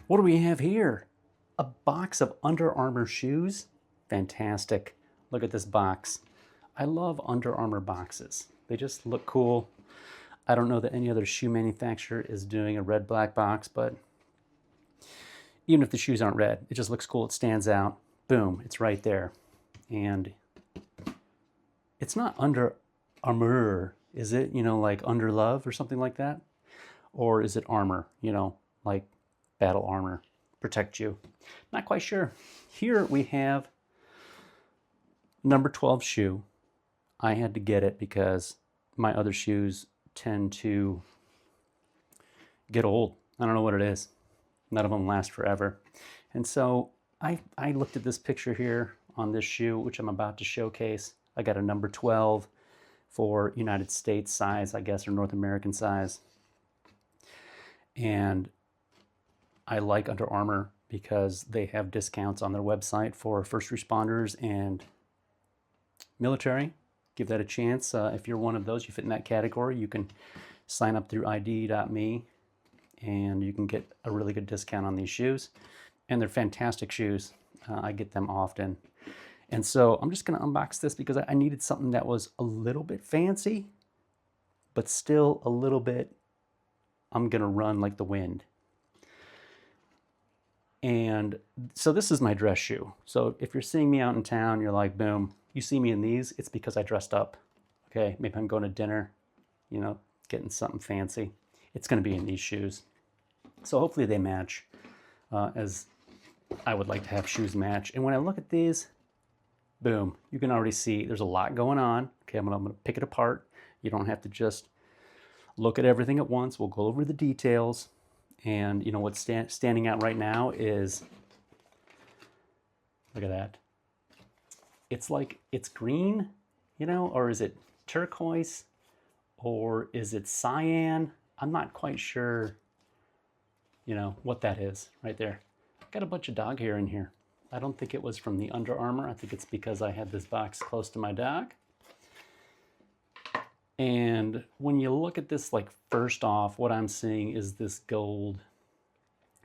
What do we have here? A box of Under Armour shoes. Fantastic. Look at this box. I love Under Armour boxes. They just look cool. I don't know that any other shoe manufacturer is doing a red-black box, but even if the shoes aren't red, it just looks cool. It stands out. Boom, it's right there. And it's not Under Armour, is it? You know, like Under Love or something like that? Or is it armor, you know, like battle armor, protect you? Not quite sure. Here we have number 12 shoe. I had to get it because my other shoes tend to get old. I don't know what it is. None of them last forever. And so I looked at this picture here on this shoe, which I'm about to showcase. I got a number 12 for United States size, I guess, or North American size. And I like Under Armour because they have discounts on their website for first responders and military. Give that a chance. If you're one of those, you fit in that category, you can sign up through ID.me and you can get a really good discount on these shoes. And they're fantastic shoes. I get them often. And so I'm just going to unbox this because I needed something that was a little bit fancy, but still a little bit, I'm going to run like the wind. And so this is my dress shoe. So if you're seeing me out in town, you're like, boom, you see me in these, it's because I dressed up. Okay, maybe I'm going to dinner, you know, getting something fancy. It's going to be in these shoes. So hopefully they match as I would like to have shoes match. And when I look at these, boom, you can already see there's a lot going on. Okay, I'm gonna pick it apart. You don't have to just look at everything at once. We'll go over the details. And you know what's standing out right now is, look at that. It's like, it's green, you know, or is it turquoise? Or is it cyan? I'm not quite sure, you know, what that is right there. I've got a bunch of dog hair in here. I don't think it was from the Under Armour. I think it's because I had this box close to my dog. And when you look at this, like, first off, what I'm seeing is this gold,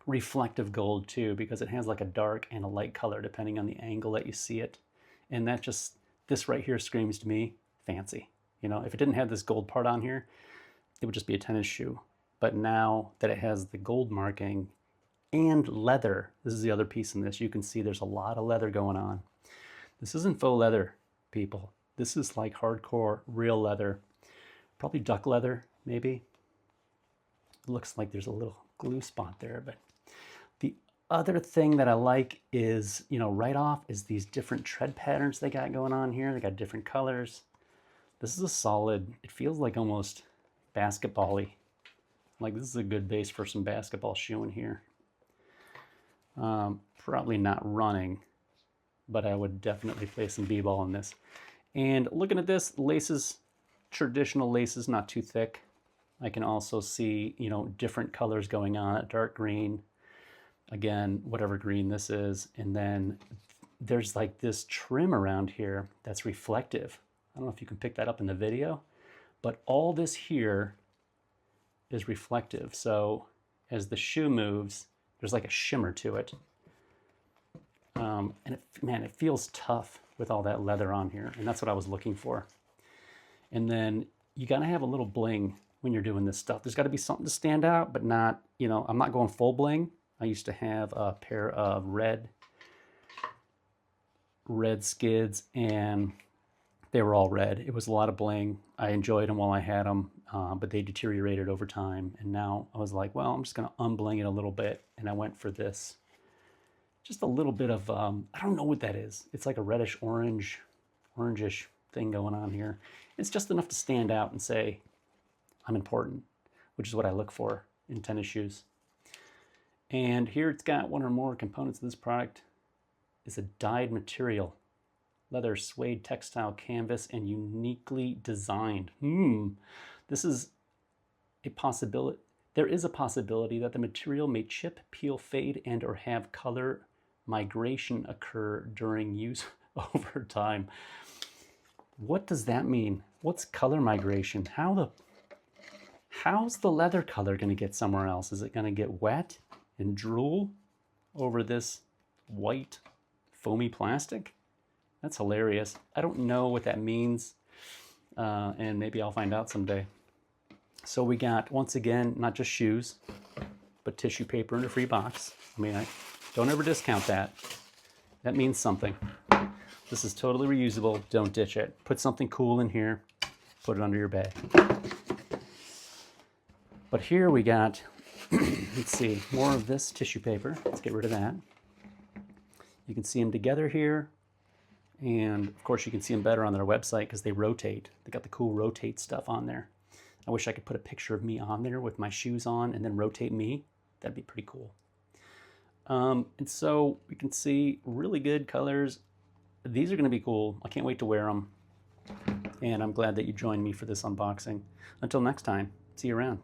reflective gold too, because it has like a dark and a light color depending on the angle that you see it. And that just, this right here screams to me fancy. You know, if it didn't have this gold part on here, it would just be a tennis shoe. But now that it has the gold marking and leather, this is the other piece in this, you can see there's a lot of leather going on. This isn't faux leather, people. This is like hardcore real leather. Probably duck leather, maybe. It looks like there's a little glue spot there, but the other thing that I like is, you know, right off is these different tread patterns they got going on here. They got different colors. This is a solid, it feels like almost basketball-y. Like this is a good base for some basketball shoe in here. Probably not running, but I would definitely play some b-ball in this. And looking at this, laces, traditional laces, not too thick. I can also see, you know, different colors going on, a dark green, again, whatever green this is. And then there's like this trim around here that's reflective. I don't know if you can pick that up in the video, but all this here is reflective. So as the shoe moves, there's like a shimmer to it. And man, it feels tough with all that leather on here. And that's what I was looking for. And then you gotta have a little bling when you're doing this stuff. There's gotta be something to stand out, but not, you know, I'm not going full bling. I used to have a pair of red skids and they were all red. It was a lot of bling. I enjoyed them while I had them, but they deteriorated over time. And now I was like, well, I'm just gonna unbling it a little bit. And I went for this, just a little bit of, I don't know what that is. It's like a reddish orange, orangish thing going on here. It's just enough to stand out and say, I'm important, which is what I look for in tennis shoes. And here it's got one or more components of this product. It's a dyed material, leather, suede, textile, canvas, and uniquely designed. This is a possibility. There is a possibility that the material may chip, peel, fade, and or have color migration occur during use over time. What does that mean? What's color migration? How's the leather color going to get somewhere else? Is it going to get wet? and drool over this white foamy plastic. That's hilarious. I don't know what that means, and maybe I'll find out someday. So we got, once again, not just shoes, but tissue paper in a free box. I mean, I don't ever discount that. That means something. This is totally reusable. Don't ditch it. Put something cool in here. Put it under your bag. But here we got, let's see, more of this tissue paper. Let's get rid of that. You can see them together here. And of course you can see them better on their website because they rotate. They got the cool rotate stuff on there. I wish I could put a picture of me on there with my shoes on and then rotate me. That'd be pretty cool. And so we can see really good colors. These are going to be cool. I can't wait to wear them. And I'm glad that you joined me for this unboxing. Until next time, see you around.